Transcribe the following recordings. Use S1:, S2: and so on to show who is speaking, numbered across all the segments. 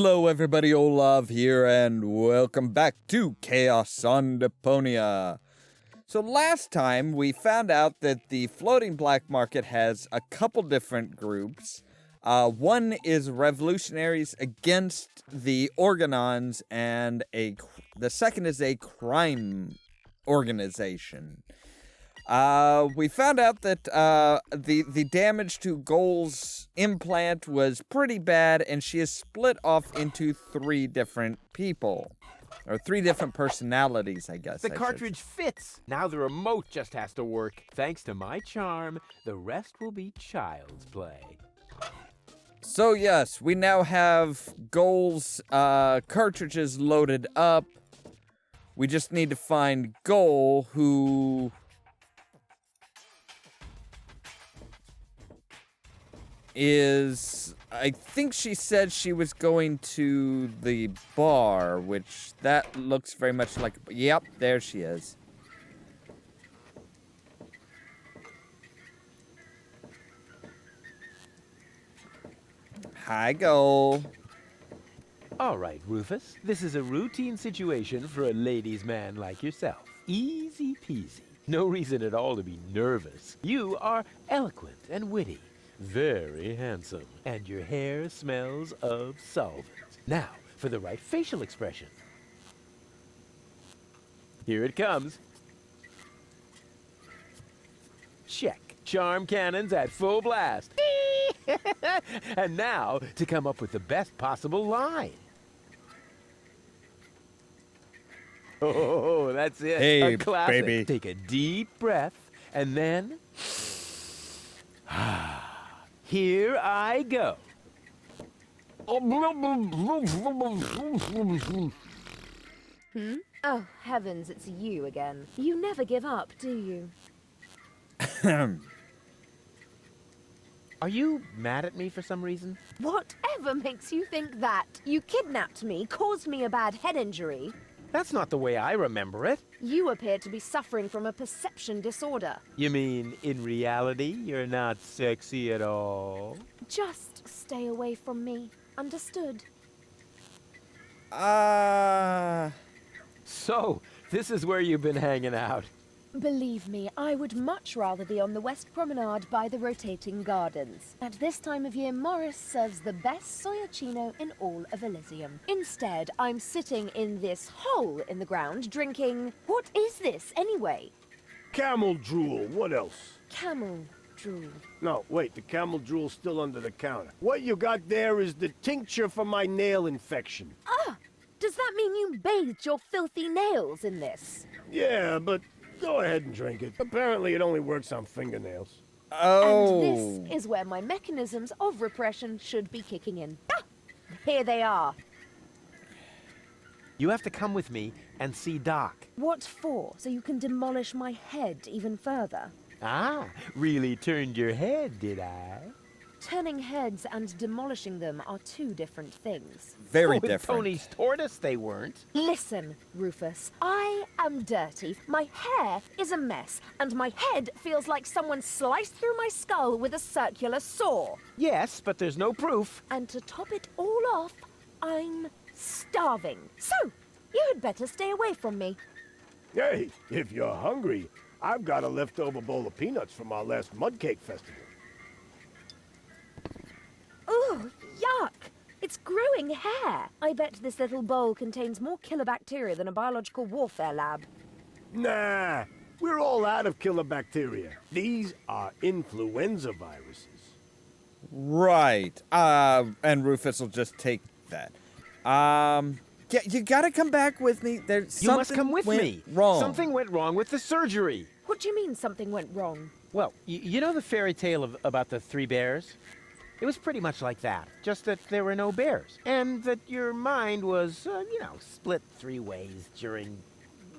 S1: Hello everybody, Ollamh here, and welcome back to Chaos on Deponia. So last time we found out that the floating black market has a couple different groups. One is revolutionaries against the Organons, and the second is a crime organization. We found out that the damage to Goal's implant was pretty bad, and she is split off into 3 different people. Or 3 different personalities, I guess.
S2: The cartridge fits. Now the remote just has to work. Thanks to my charm, the rest will be child's play.
S1: So yes, we now have Goal's cartridges loaded up. We just need to find Goal, who is, I think she said she was going to the bar, which that looks very much like, yep, there she is. Hi, Goal.
S2: All right, Rufus. This is a routine situation for a ladies' man like yourself. Easy peasy. No reason at all to be nervous. You are eloquent and witty. Very handsome. And your hair smells of solvent. Now, for the right facial expression. Here it comes. Check. Charm cannons at full blast. And now, to come up with the best possible line. Oh, that's it.
S1: Hey,
S2: a classic.
S1: baby.
S2: Take a deep breath, and then... Here I go.
S3: Oh, heavens, it's you again. You never give up, do you?
S2: Are you mad at me for some reason?
S3: Whatever makes you think that? You kidnapped me, caused me a bad head injury.
S2: That's not the way I remember it.
S3: You appear to be suffering from a perception disorder.
S2: You mean, in reality, you're not sexy at all?
S3: Just stay away from me. Understood?
S2: So, this is where you've been hanging out.
S3: Believe me, I would much rather be on the West Promenade by the rotating gardens. At this time of year, Morris serves the best soyacino in all of Elysium. Instead, I'm sitting in this hole in the ground drinking... What is this, anyway?
S4: Camel drool, what else?
S3: Camel drool.
S4: No, wait, the camel drool's still under the counter. What you got there is the tincture for my nail infection.
S3: Ah! Does that mean you bathed your filthy nails in this?
S4: Yeah, but go ahead and drink it. Apparently it only works on fingernails.
S1: Oh.
S3: And this is where my mechanisms of repression should be kicking in. Ah! Here they are.
S2: You have to come with me and see Doc.
S3: What for? So you can demolish my head even further?
S2: Ah, really turned your head, did I?
S3: Turning heads and demolishing them are 2 different things.
S1: Very
S2: With
S1: different.
S2: Tony's tortoise, they weren't.
S3: Listen, Rufus, I am dirty, my hair is a mess, and my head feels like someone sliced through my skull with a circular saw.
S2: Yes, but there's no proof.
S3: And to top it all off, I'm starving. So, you had better stay away from me.
S4: Hey, if you're hungry, I've got a leftover bowl of peanuts from our last mud cake festival.
S3: Ooh, yuck! It's growing hair. I bet this little bowl contains more killer bacteria than a biological warfare lab.
S4: Nah, we're all out of killer bacteria. These are influenza viruses.
S1: Right. And Rufus will just take that. Yeah, you gotta come back with me. There's
S2: You must come with
S1: went
S2: me.
S1: Wrong.
S2: Something went wrong with the surgery.
S3: What do you mean something went wrong?
S2: Well, you know the fairy tale about the 3 bears? It was pretty much like that, just that there were no bears, and that your mind was, split 3 ways during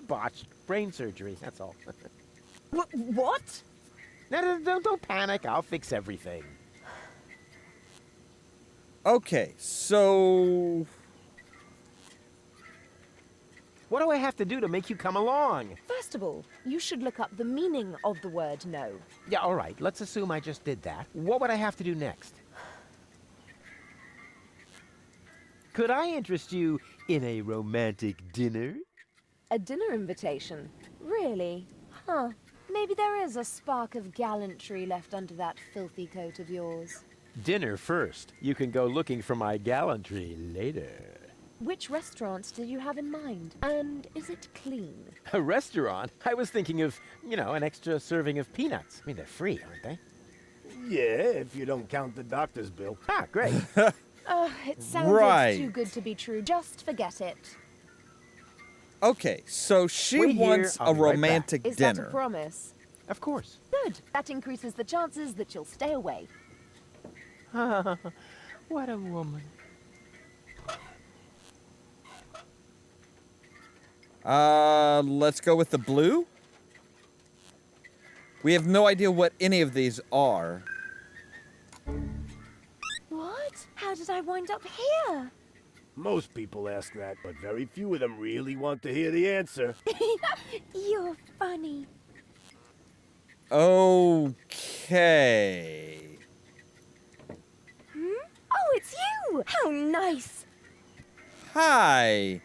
S2: botched brain surgery, that's all.
S3: What?
S2: No, don't panic, I'll fix everything.
S1: Okay, so...
S2: What do I have to do to make you come along?
S3: First of all, you should look up the meaning of the word no.
S2: Yeah, all right, let's assume I just did that. What would I have to do next? Could I interest you in a romantic dinner?
S3: A dinner invitation? Really? Huh. Maybe there is a spark of gallantry left under that filthy coat of yours.
S2: Dinner first. You can go looking for my gallantry later.
S3: Which restaurant did you have in mind? And is it clean?
S2: A restaurant? I was thinking of, an extra serving of peanuts. I mean, they're free, aren't they?
S4: Yeah, if you don't count the doctor's bill.
S2: Ah, great.
S3: It sounded
S1: Right.
S3: too good to be true. Just forget it.
S1: Okay, so she
S2: Wait here,
S1: wants
S2: I'll
S1: a
S2: be right back.
S1: romantic
S3: Is that a
S1: dinner.
S3: promise?
S2: Of course.
S3: Good. That increases the chances that you'll stay away.
S2: What a woman.
S1: Let's go with the blue. We have no idea what any of these are.
S3: What? How did I wind up here?
S4: Most people ask that, but very few of them really want to hear the answer.
S3: You're funny.
S1: Okay.
S3: Oh, it's you! How nice!
S1: Hi.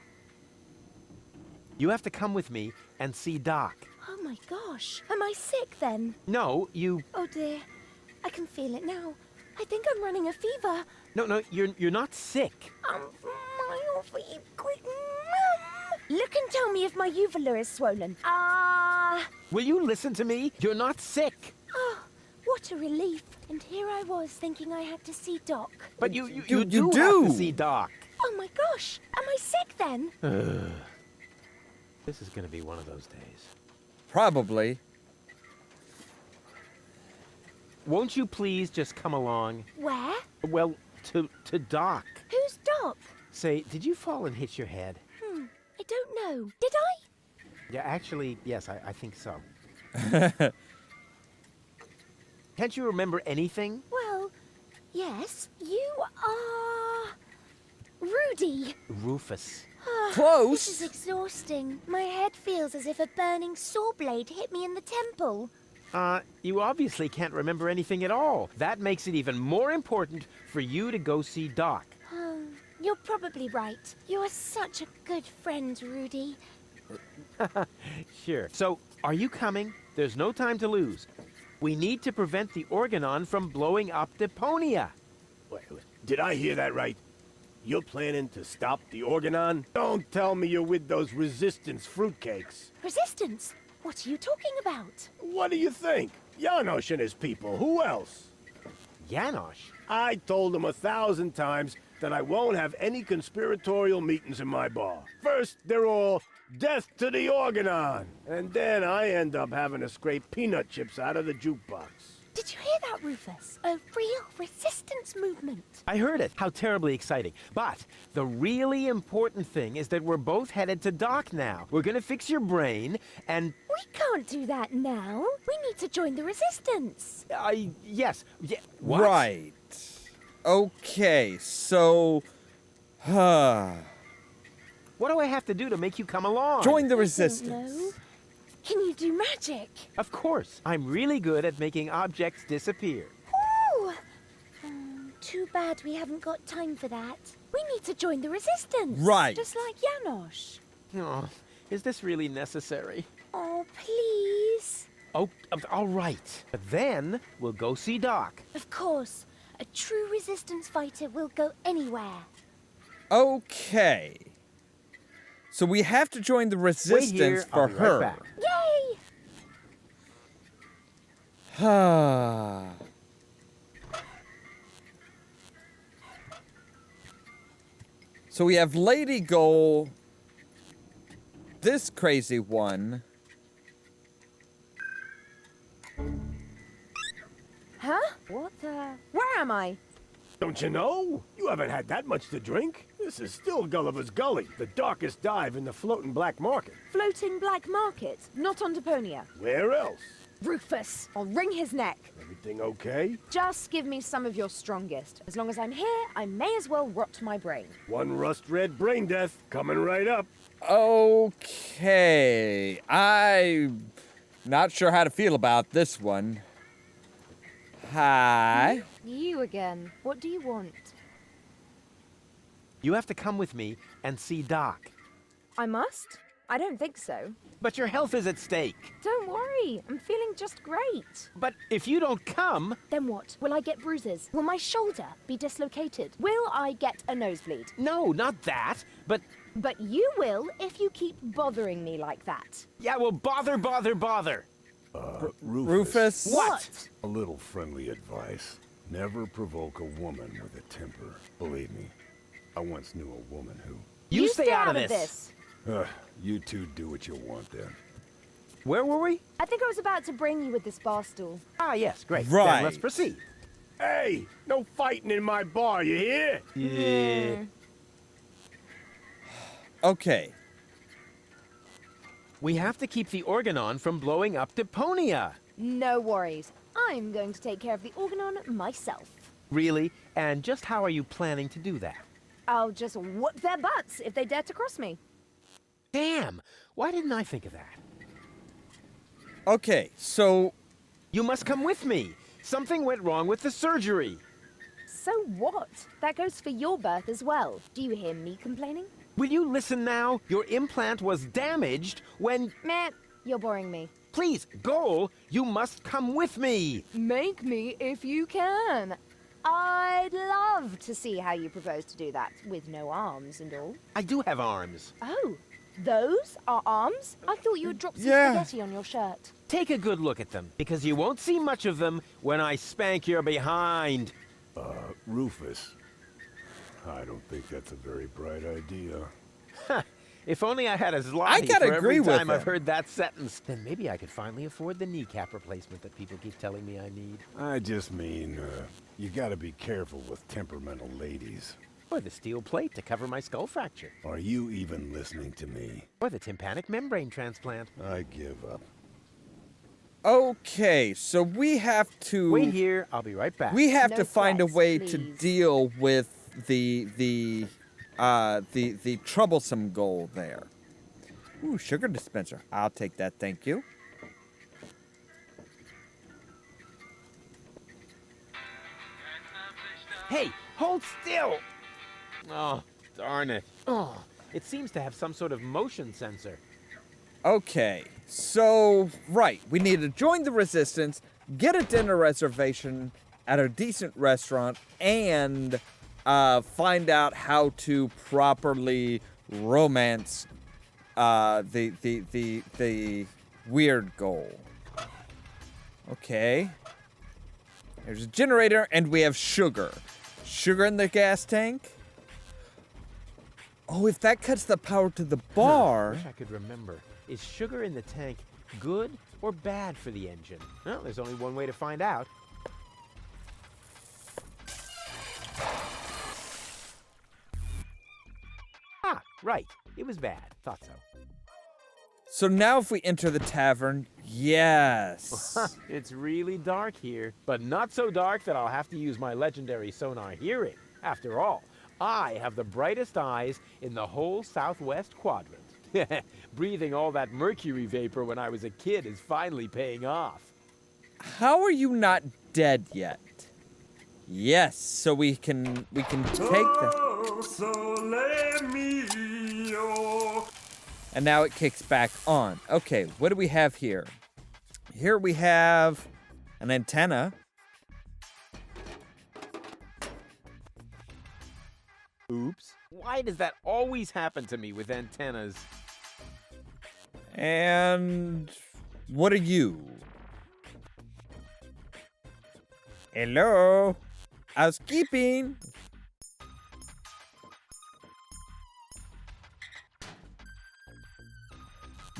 S2: You have to come with me and see Doc.
S3: Oh my gosh. Am I sick then?
S2: No, you...
S3: Oh dear. I can feel it now. I think I'm running a fever.
S2: No, you're not sick.
S3: My feet quick. Look and tell me if my uvula is swollen. Ah.
S2: Will you listen to me? You're not sick.
S3: Oh, what a relief. And here I was thinking I had to see Doc.
S2: But you
S1: You
S2: do have
S1: do.
S2: to see Doc.
S3: Oh my gosh. Am I sick then?
S2: This is gonna be one of those days.
S1: Probably.
S2: Won't you please just come along?
S3: Where?
S2: Well, to Doc.
S3: Who's Doc?
S2: Say, did you fall and hit your head?
S3: I don't know. Did I?
S2: Yeah, actually, yes, I think so. Can't you remember anything?
S3: Well, yes. You are... Rudy.
S2: Rufus.
S1: Close.
S3: This is exhausting. My head feels as if a burning saw blade hit me in the temple.
S2: You obviously can't remember anything at all. That makes it even more important for you to go see Doc.
S3: You're probably right. You're such a good friend, Rudy.
S2: Sure. So, are you coming? There's no time to lose. We need to prevent the Organon from blowing up Deponia.
S4: Wait, did I hear that right? You're planning to stop the Organon? Don't tell me you're with those resistance fruitcakes.
S3: Resistance? What are you talking about?
S4: What do you think? Janosch and his people, who else?
S2: Janosch?
S4: I told him 1,000 times that I won't have any conspiratorial meetings in my bar. First, they're all, death to the Organon! And then I end up having to scrape peanut chips out of the jukebox.
S3: Did you hear that, Rufus? A real resistance movement.
S2: I heard it. How terribly exciting. But the really important thing is that we're both headed to Doc now. We're gonna fix your brain, and...
S3: We can't do that now. We need to join the resistance.
S2: yes. What?
S1: Right. Okay, so...
S2: What do I have to do to make you come along?
S1: Join the
S3: I don't
S1: resistance.
S3: know. Can you do magic?
S2: Of course. I'm really good at making objects disappear.
S3: Ooh! Too bad we haven't got time for that. We need to join the resistance.
S1: Right.
S3: Just like Janosch.
S2: Oh, is this really necessary?
S3: Oh, please.
S2: Oh, all right. But then we'll go see Doc.
S3: Of course. A true resistance fighter will go anywhere.
S1: Okay. So we have to join the
S2: Wait here,
S1: resistance
S2: I'll
S1: for
S2: be
S1: her.
S2: right back.
S3: Yay!
S1: So we have Lady Goal, this crazy one.
S3: Huh? What, where am I?
S4: Don't you know? You haven't had that much to drink. This is still Gulliver's Gully, the darkest dive in the floating black market.
S3: Floating black market, not on Deponia.
S4: Where else?
S3: Rufus, I'll wring his neck.
S4: Everything okay?
S3: Just give me some of your strongest. As long as I'm here, I may as well rot my brain.
S4: One rust-red brain death coming right up.
S1: Okay. I'm not sure how to feel about this one. Hi.
S3: You again. What do you want?
S2: You have to come with me and see Doc.
S5: I must? I don't think so.
S2: But your health is at stake.
S5: Don't worry, I'm feeling just great.
S2: But if you don't come...
S3: Then what? Will I get bruises? Will my shoulder be dislocated? Will I get a nosebleed?
S2: No, not that. But
S3: you will if you keep bothering me like that.
S2: yeah, well, bother.
S1: Rufus?
S2: What?
S4: A little friendly advice. Never provoke a woman with a temper. Believe me, I once knew a woman who...
S2: You stay out of this.
S4: You two do what you want then.
S2: Where were we?
S3: I think I was about to bring you with this bar stool.
S2: Ah, yes, great.
S1: Right.
S2: Then let's proceed.
S4: Hey, no fighting in my bar, you hear?
S2: Yeah.
S1: Okay.
S2: We have to keep the organon from blowing up Deponia.
S3: No worries. I'm going to take care of the organon myself.
S2: Really? And just how are you planning to do that?
S3: I'll just whoop their butts if they dare to cross me.
S2: Damn! Why didn't I think of that?
S1: Okay, so
S2: You must come with me. Something went wrong with the surgery.
S3: So what? That goes for your birth as well. Do you hear me complaining?
S2: Will you listen now? Your implant was damaged when...
S3: Meh, you're boring me.
S2: Please, Goal, you must come with me.
S3: Make me if you can. I'd love to see how you propose to do that, with no arms and all.
S2: I do have arms.
S3: Oh, those are arms? I thought you had dropped some
S1: Yeah.
S3: spaghetti on your shirt.
S2: Take a good look at them, because you won't see much of them when I spank your behind.
S4: Rufus, I don't think that's a very bright idea.
S2: If only I had a
S1: I
S2: zloty
S1: gotta
S2: for
S1: agree
S2: every
S1: with
S2: time I've
S1: him.
S2: heard that sentence, then maybe I could finally afford the kneecap replacement that people keep telling me I need.
S4: I just mean, you gotta be careful with temperamental ladies.
S2: Or the steel plate to cover my skull fracture.
S4: Are you even listening to me?
S2: Or the tympanic membrane transplant.
S4: I give up.
S1: okay, so we have to
S2: Wait here, I'll be right back.
S1: we have
S3: No
S1: to find a
S3: threats,
S1: way to
S3: please.
S1: deal with the troublesome goal there. Ooh, sugar dispenser. I'll take that, thank you.
S2: Hey, hold still! Oh, darn it. Oh, it seems to have some sort of motion sensor.
S1: Okay, so, right, we need to join the resistance, get a dinner reservation at a decent restaurant, and find out how to properly romance the weird goal. Okay. There's a generator, and we have sugar. Sugar in the gas tank. Oh, if that cuts the power to the bar...
S2: Wish I could remember. Is sugar in the tank good or bad for the engine? Well, there's only one way to find out. Ah, right. It was bad. Thought so.
S1: So now if we enter the tavern, yes.
S2: It's really dark here, but not so dark that I'll have to use my legendary sonar hearing. After all, I have the brightest eyes in the whole southwest quadrant. Breathing all that mercury vapor when I was a kid is finally paying off.
S1: How are you not dead yet? Yes, so we can take the...
S6: So let me oh.
S1: And now it kicks back on. Okay, what do we have here? Here we have an antenna.
S2: Oops. Why does that always happen to me with antennas?
S1: And what are you? Hello? Housekeeping.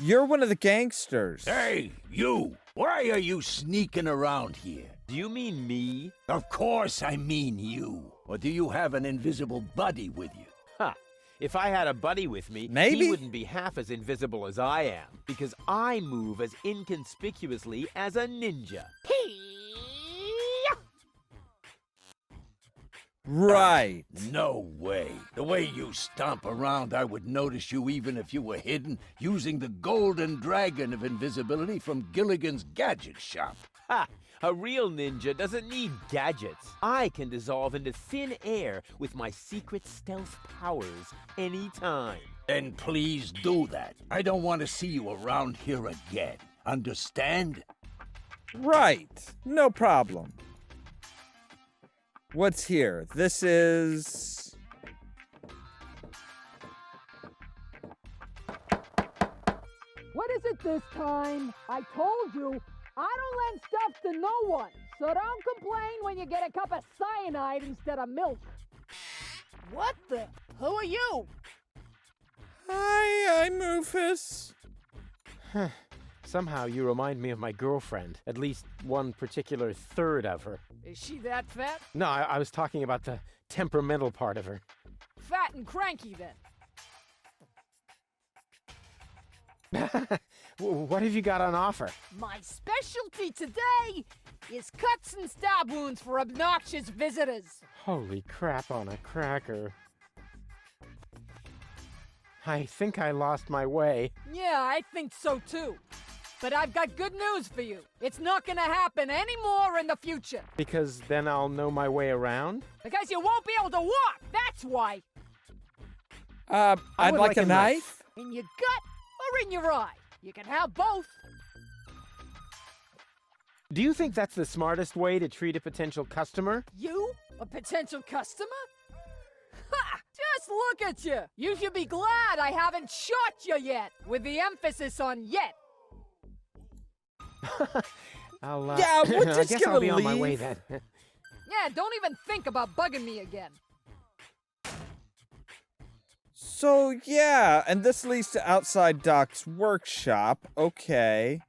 S1: You're one of the gangsters.
S7: Hey, you! Why are you sneaking around here?
S2: Do you mean me?
S7: Of course I mean you. Or do you have an invisible buddy with you?
S2: Ha! If I had a buddy with me,
S1: Maybe.
S2: he wouldn't be half as invisible as I am, because I move as inconspicuously as a ninja.
S1: Right.
S7: No way. The way you stomp around, I would notice you even if you were hidden using the golden dragon of invisibility from Gilligan's gadget shop.
S2: Ha! A real ninja doesn't need gadgets. I can dissolve into thin air with my secret stealth powers anytime.
S7: Then please do that. I don't want to see you around here again. Understand?
S1: Right. No problem. What's here? This is...
S8: What is it this time? I told you, I don't lend stuff to no one, so don't complain when you get a cup of cyanide instead of milk. What the? Who are you?
S1: Hi, I'm Rufus.
S2: Somehow you remind me of my girlfriend. At least one particular third of her.
S8: Is she that fat?
S2: No, I was talking about the temperamental part of her.
S8: Fat and cranky, then.
S2: What have you got on offer?
S8: My specialty today is cuts and stab wounds for obnoxious visitors.
S2: Holy crap on a cracker. I think I lost my way.
S8: Yeah, I think so too. But I've got good news for you. It's not gonna happen anymore in the future.
S2: Because then I'll know my way around?
S8: Because you won't be able to walk, that's why.
S1: I'd
S2: would
S1: like a knife.
S8: In your gut or in your eye. You can have both.
S2: Do you think that's the smartest way to treat a potential customer?
S8: You? A potential customer? Ha! Just look at you. You should be glad I haven't shot you yet, with the emphasis on yet.
S2: I'll,
S1: Yeah, we're
S2: I
S1: just
S2: guess
S1: gonna
S2: I'll be on my
S1: leave.
S2: way then.
S8: Yeah, don't even think about bugging me again.
S1: So, yeah, and this leads to Outside Doc's workshop. Okay.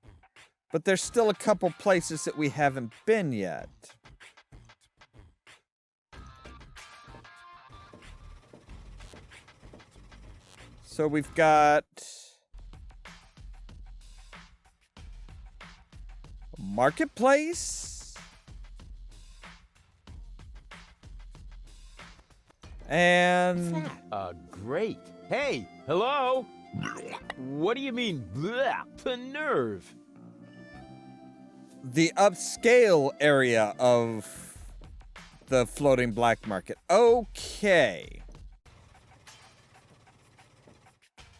S1: But there's still a couple places that we haven't been yet. So we've got... Marketplace. And...
S2: Great. Hey, hello? What do you mean, bleh? The nerve.
S1: the upscale area of the floating black market. Okay.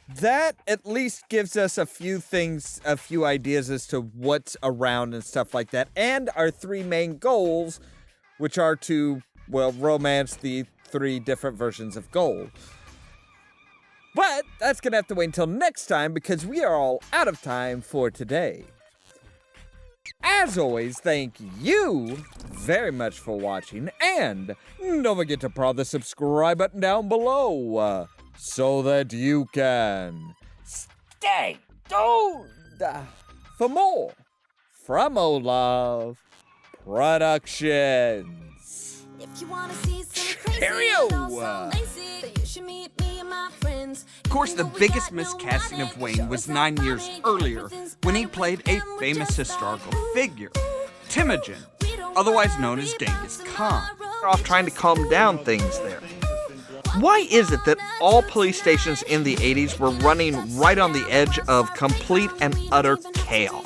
S1: That at least gives us a few things, a few ideas as to what's around and stuff like that. And our three main goals, which are to, well, romance the 3 different versions of gold. But that's going to have to wait until next time because we are all out of time for today. As always, thank you very much for watching. And don't forget to press the subscribe button down below so that you can stay tuned for more from Ollamh Productions.
S9: If you wanna see some crazy
S1: Cheerio!
S9: and also lazy, then you should meet me and my friends.
S10: Of course, the biggest miscasting of Wayne was 9 years earlier when he played a famous historical figure, Temujin, otherwise known as Genghis Khan. They're off trying to calm down things there. Why is it that all police stations in the 80s were running right on the edge of complete and utter chaos?